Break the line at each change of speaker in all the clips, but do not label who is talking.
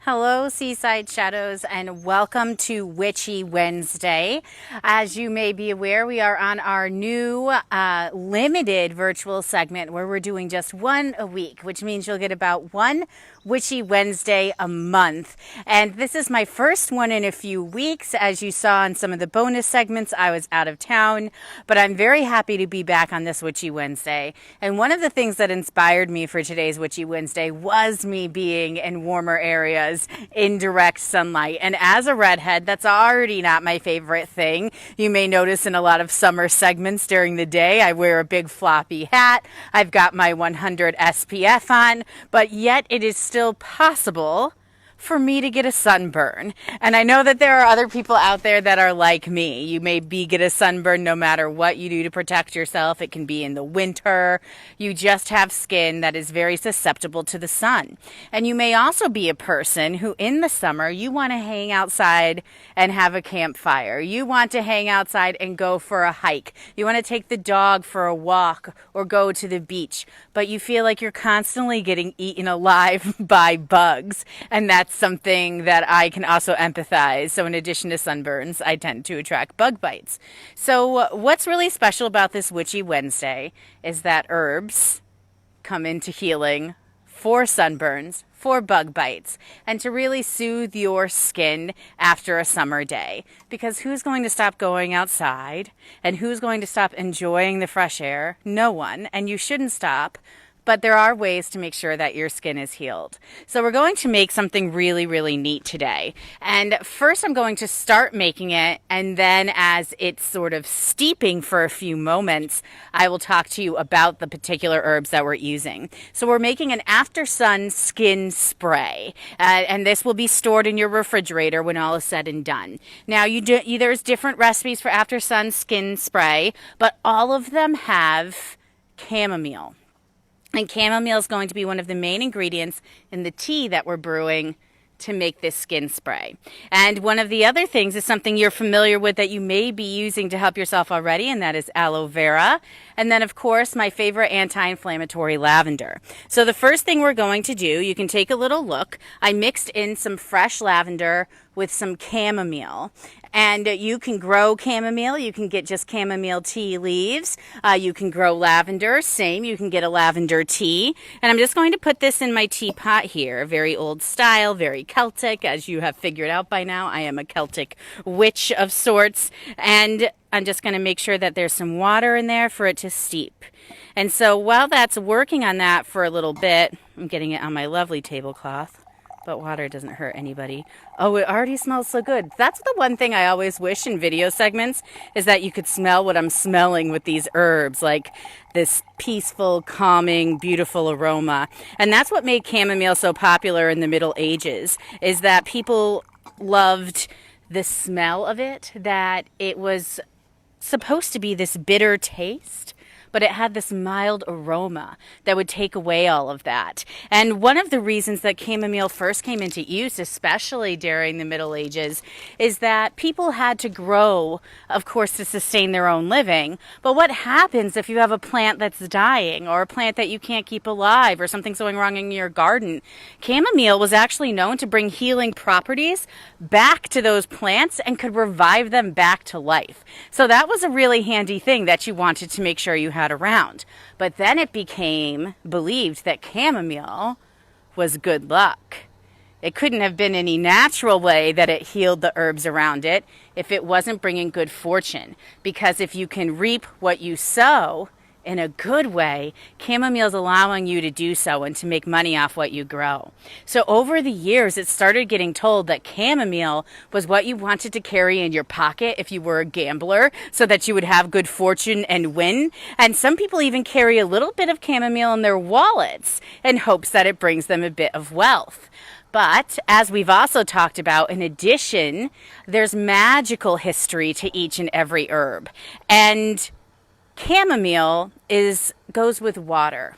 Hello, Seaside Shadows, and welcome to Witchy Wednesday. As you may be aware, we are on our new limited virtual segment where we're doing just one a week, which means you'll get about one Witchy Wednesday a month. And this is my first one in a few weeks. As you saw in some of the bonus segments, I was out of town, but I'm very happy to be back on this Witchy Wednesday. And one of the things that inspired me for today's Witchy Wednesday was me being in warmer areas in direct sunlight. And as a redhead, that's already not my favorite thing. You may notice in a lot of summer segments during the day, I wear a big floppy hat. I've got my 100 SPF on, but yet it is still possible for me to get a sunburn. And I know that there are other people out there that are like me. You may get a sunburn no matter what you do to protect yourself. It can be in the winter. You just have skin that is very susceptible to the sun. And you may also be a person who in the summer, you want to hang outside and have a campfire. You want to hang outside and go for a hike. You want to take the dog for a walk or go to the beach, but you feel like you're constantly getting eaten alive by bugs. And that's something that I can also empathize. So in addition to sunburns, I tend to attract bug bites. So what's really special about this Witchy Wednesday is that herbs come into healing for sunburns, for bug bites, and to really soothe your skin after a summer day. Because who's going to stop going outside? And who's going to stop enjoying the fresh air? No one. And you shouldn't stop. But there are ways to make sure that your skin is healed. So we're going to make something really, really neat today. And first I'm going to start making it, and then as it's sort of steeping for a few moments, I will talk to you about the particular herbs that we're using. So we're making an after sun skin spray, and this will be stored in your refrigerator when all is said and done. Now there's different recipes for after sun skin spray, but all of them have chamomile. And chamomile is going to be one of the main ingredients in the tea that we're brewing to make this skin spray. And one of the other things is something you're familiar with that you may be using to help yourself already, and that is aloe vera. And then, of course, my favorite anti-inflammatory lavender. So the first thing we're going to do, you can take a little look. I mixed in some fresh lavender with some chamomile. And you can grow chamomile. You can get just chamomile tea leaves. You can grow lavender. Same. You can get a lavender tea. And I'm just going to put this in my teapot here. Very old style, very Celtic. As you have figured out by now, I am a Celtic witch of sorts. And I'm just going to make sure that there's some water in there for it to steep. And so while that's working on that for a little bit, I'm getting it on my lovely tablecloth. But water doesn't hurt anybody. Oh, it already smells so good. That's the one thing I always wish in video segments is that you could smell what I'm smelling with these herbs, like this peaceful, calming, beautiful aroma. And that's what made chamomile so popular in the Middle Ages, is that people loved the smell of it, that it was supposed to be this bitter taste, but it had this mild aroma that would take away all of that. And one of the reasons that chamomile first came into use, especially during the Middle Ages, is that people had to grow, of course, to sustain their own living. But what happens if you have a plant that's dying, or a plant that you can't keep alive, or something's going wrong in your garden? Chamomile was actually known to bring healing properties back to those plants and could revive them back to life. So that was a really handy thing that you wanted to make sure you had around. But then it became believed that chamomile was good luck. It couldn't have been any natural way that it healed the herbs around it if it wasn't bringing good fortune. Because if you can reap what you sow in a good way, chamomile is allowing you to do so and to make money off what you grow. So over the years, it started getting told that chamomile was what you wanted to carry in your pocket if you were a gambler, so that you would have good fortune and win. And some people even carry a little bit of chamomile in their wallets in hopes that it brings them a bit of wealth. But as we've also talked about, in addition, there's magical history to each and every herb. And chamomile goes with water,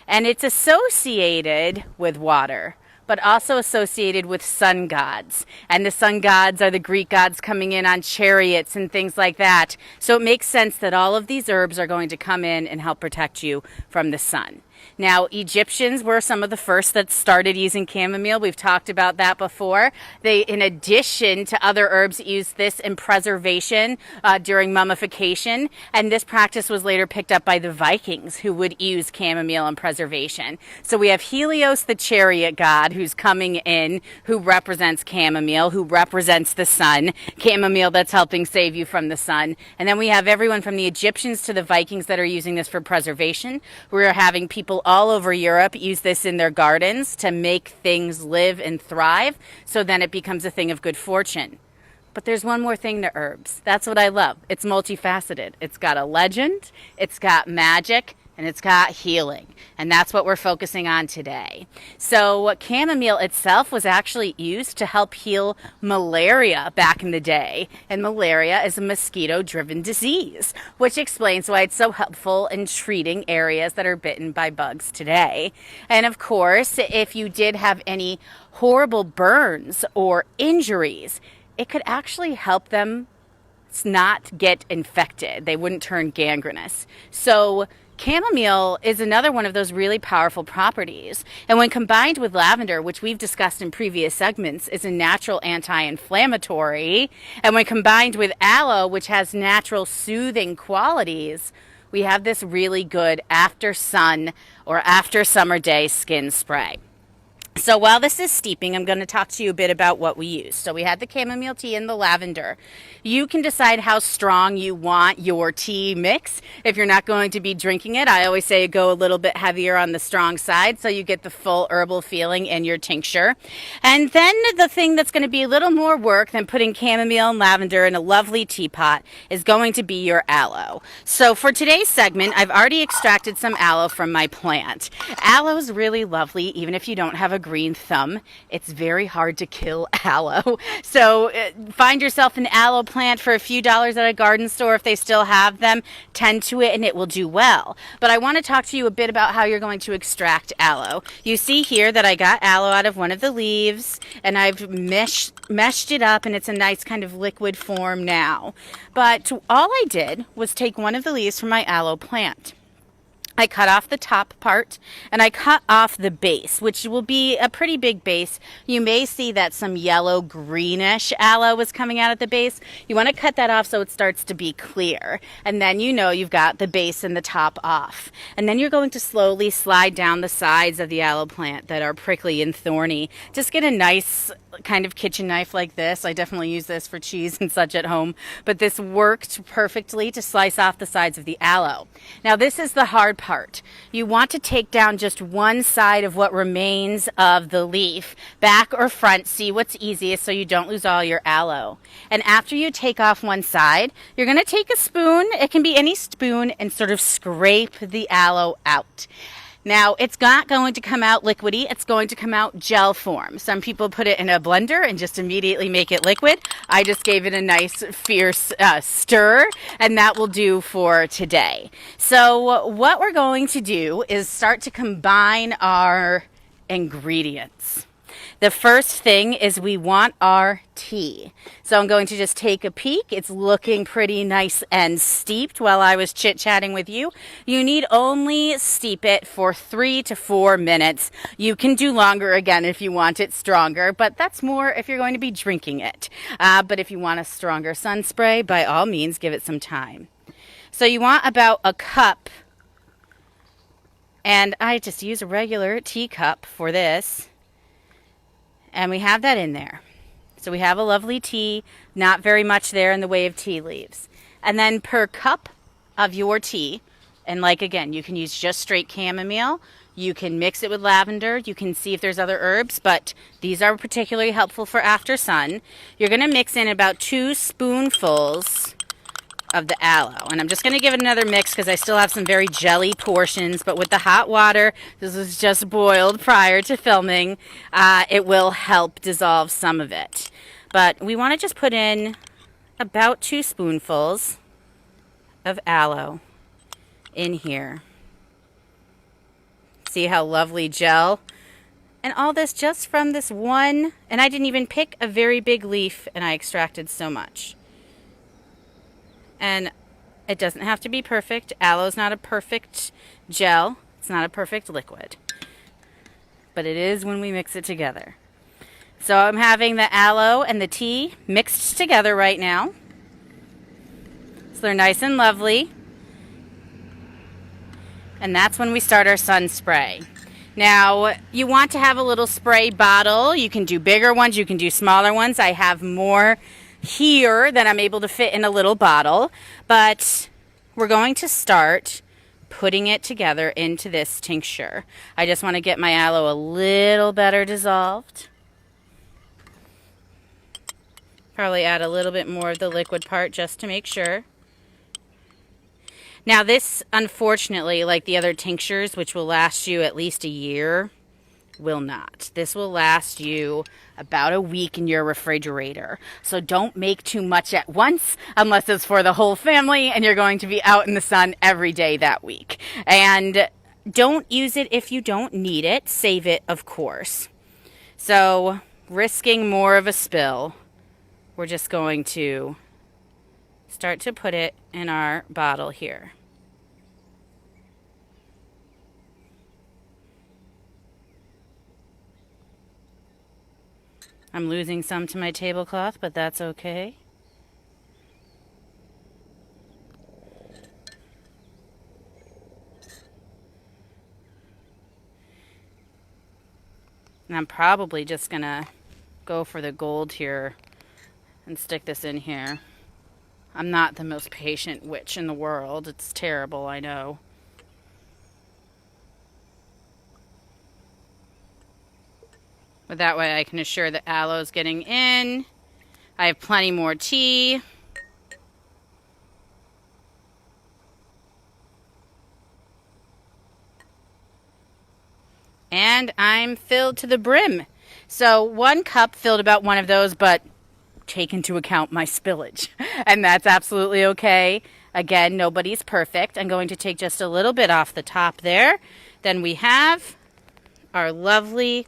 and it's associated with water, but also associated with sun gods. And the sun gods are the Greek gods coming in on chariots and things like that. So it makes sense that all of these herbs are going to come in and help protect you from the sun. Now, Egyptians were some of the first that started using chamomile. We've talked about that before. They, in addition to other herbs, used this in preservation during mummification. And this practice was later picked up by the Vikings, who would use chamomile in preservation. So we have Helios, the chariot god, who's coming in, who represents chamomile, who represents the sun. Chamomile that's helping save you from the sun. And then we have everyone from the Egyptians to the Vikings that are using this for preservation. We're having people all over Europe use this in their gardens to make things live and thrive, so then it becomes a thing of good fortune. But there's one more thing to herbs. That's what I love. It's multifaceted. It's got a legend, it's got magic, and it's got healing. And that's what we're focusing on today. So chamomile itself was actually used to help heal malaria back in the day. And malaria is a mosquito-driven disease, which explains why it's so helpful in treating areas that are bitten by bugs today. And of course, if you did have any horrible burns or injuries, it could actually help them not get infected. They wouldn't turn gangrenous. So chamomile is another one of those really powerful properties. And when combined with lavender, which we've discussed in previous segments, is a natural anti-inflammatory, and when combined with aloe, which has natural soothing qualities, we have this really good after sun or after summer day skin spray. So while this is steeping, I'm going to talk to you a bit about what we use. So we had the chamomile tea and the lavender. You can decide how strong you want your tea mix. If you're not going to be drinking it, I always say go a little bit heavier on the strong side so you get the full herbal feeling in your tincture. And then the thing that's going to be a little more work than putting chamomile and lavender in a lovely teapot is going to be your aloe. So for today's segment, I've already extracted some aloe from my plant. Aloe is really lovely, even if you don't have a green thumb. It's very hard to kill aloe. So find yourself an aloe plant for a few dollars at a garden store if they still have them. Tend to it and it will do well. But I want to talk to you a bit about how you're going to extract aloe. You see here that I got aloe out of one of the leaves and I've meshed it up and it's a nice kind of liquid form now. But all I did was take one of the leaves from my aloe plant. I cut off the top part and I cut off the base, which will be a pretty big base. You may see that some yellow greenish aloe is coming out at the base. You want to cut that off so it starts to be clear. And then you know you've got the base and the top off. And then you're going to slowly slide down the sides of the aloe plant that are prickly and thorny. Just get a nice kind of kitchen knife like this. I definitely use this for cheese and such at home, but this worked perfectly to slice off the sides of the aloe. Now this is the hard part. You want to take down just one side of what remains of the leaf, back or front, see what's easiest so you don't lose all your aloe. And after you take off one side, you're going to take a spoon, it can be any spoon, and sort of scrape the aloe out. Now, it's not going to come out liquidy, it's going to come out gel form. Some people put it in a blender and just immediately make it liquid. I just gave it a nice fierce stir, and that will do for today. So what we're going to do is start to combine our ingredients. The first thing is we want our tea. So I'm going to just take a peek. It's looking pretty nice and steeped while I was chit-chatting with you. You need only steep it for 3 to 4 minutes. You can do longer again if you want it stronger, but that's more if you're going to be drinking it. But if you want a stronger sun spray, by all means, give it some time. So you want about a cup, and I just use a regular teacup for this. And we have that in there. So we have a lovely tea, not very much there in the way of tea leaves. And then per cup of your tea, and like again, you can use just straight chamomile, you can mix it with lavender, you can see if there's other herbs, but these are particularly helpful for after sun. You're going to mix in about 2 spoonfuls of the aloe. And I'm just going to give it another mix because I still have some very jelly portions, but with the hot water, this was just boiled prior to filming, it will help dissolve some of it. But we want to just put in about 2 spoonfuls of aloe in here. See how lovely gel? And all this just from this one, and I didn't even pick a very big leaf and I extracted so much. And it doesn't have to be perfect. Aloe's not a perfect gel. It's not a perfect liquid, but it is when we mix it together. So I'm having the aloe and the tea mixed together right now. So they're nice and lovely. And that's when we start our sun spray. Now, you want to have a little spray bottle. You can do bigger ones, you can do smaller ones. I have more here than I'm able to fit in a little bottle. But we're going to start putting it together into this tincture. I just want to get my aloe a little better dissolved. Probably add a little bit more of the liquid part just to make sure. Now this, unfortunately, like the other tinctures, which will last you at least a year, will not. This will last you about a week in your refrigerator. So don't make too much at once unless it's for the whole family and you're going to be out in the sun every day that week. And don't use it if you don't need it. Save it, of course. So risking more of a spill, we're just going to start to put it in our bottle here. I'm losing some to my tablecloth, but that's okay. And I'm probably just gonna go for the gold here and stick this in here. I'm not the most patient witch in the world. It's terrible, I know. But that way I can assure that aloe's getting in. I have plenty more tea. And I'm filled to the brim. So 1 cup filled about one of those, but take into account my spillage. And that's absolutely okay. Again, nobody's perfect. I'm going to take just a little bit off the top there. Then we have our lovely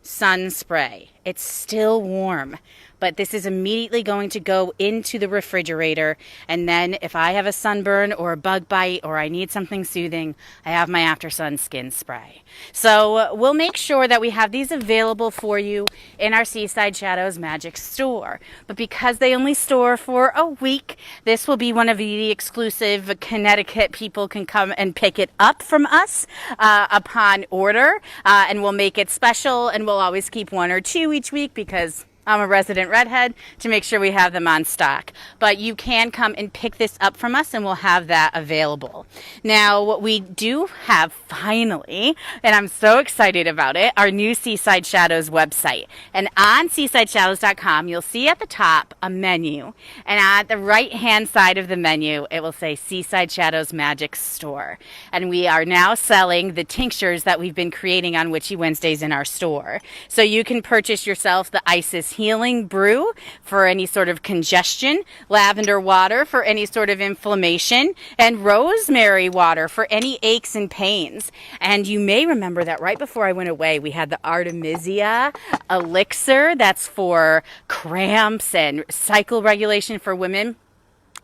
sun spray. It's still warm, but this is immediately going to go into the refrigerator. And then if I have a sunburn or a bug bite or I need something soothing, I have my After Sun skin spray. So we'll make sure that we have these available for you in our Seaside Shadows Magic store. But because they only store for a week, this will be one of the exclusive Connecticut people can come and pick it up from us upon order. And we'll make it special, and we'll always keep 1 or 2 each week because I'm a resident redhead, to make sure we have them on stock. But you can come and pick this up from us and we'll have that available. Now, what we do have finally, and I'm so excited about it, our new Seaside Shadows website. And on seasideshadows.com, you'll see at the top a menu. And at the right-hand side of the menu, it will say Seaside Shadows Magic Store. And we are now selling the tinctures that we've been creating on Witchy Wednesdays in our store. So you can purchase yourself the Isis Healing Brew for any sort of congestion, lavender water for any sort of inflammation, and rosemary water for any aches and pains. And you may remember that right before I went away, we had the Artemisia elixir that's for cramps and cycle regulation for women.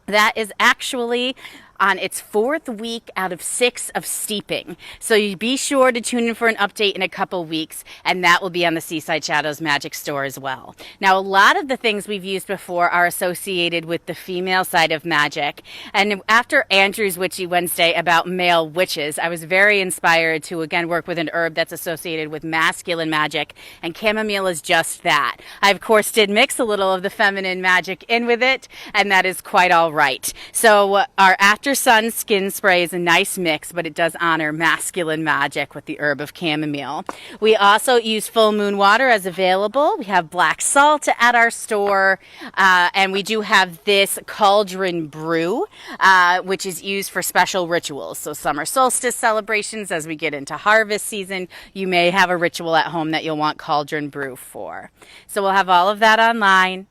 That is actually on its 4th week out of 6 of steeping. So you be sure to tune in for an update in a couple weeks, and that will be on the Seaside Shadows Magic Store as well. Now, a lot of the things we've used before are associated with the female side of magic. And after Andrew's Witchy Wednesday about male witches, I was very inspired to again work with an herb that's associated with masculine magic, and chamomile is just that. I, of course, did mix a little of the feminine magic in with it, and that is quite all right. So our After Sun skin spray is a nice mix, but it does honor masculine magic with the herb of chamomile. We also use full moon water as available. We have black salt at our store, and we do have this cauldron brew, which is used for special rituals. So summer solstice celebrations, as we get into harvest season, you may have a ritual at home that you'll want cauldron brew for. So we'll have all of that online.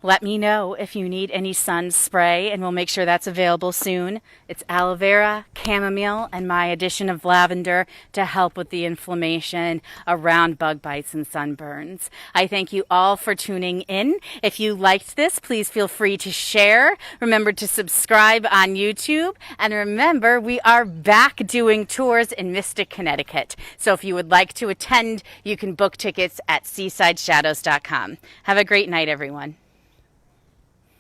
Let me know if you need any sun spray, and we'll make sure that's available soon. It's aloe vera, chamomile, and my addition of lavender to help with the inflammation around bug bites and sunburns. I thank you all for tuning in. If you liked this, please feel free to share. Remember to subscribe on YouTube. And remember, we are back doing tours in Mystic, Connecticut. So if you would like to attend, you can book tickets at seasideshadows.com. Have a great night, everyone.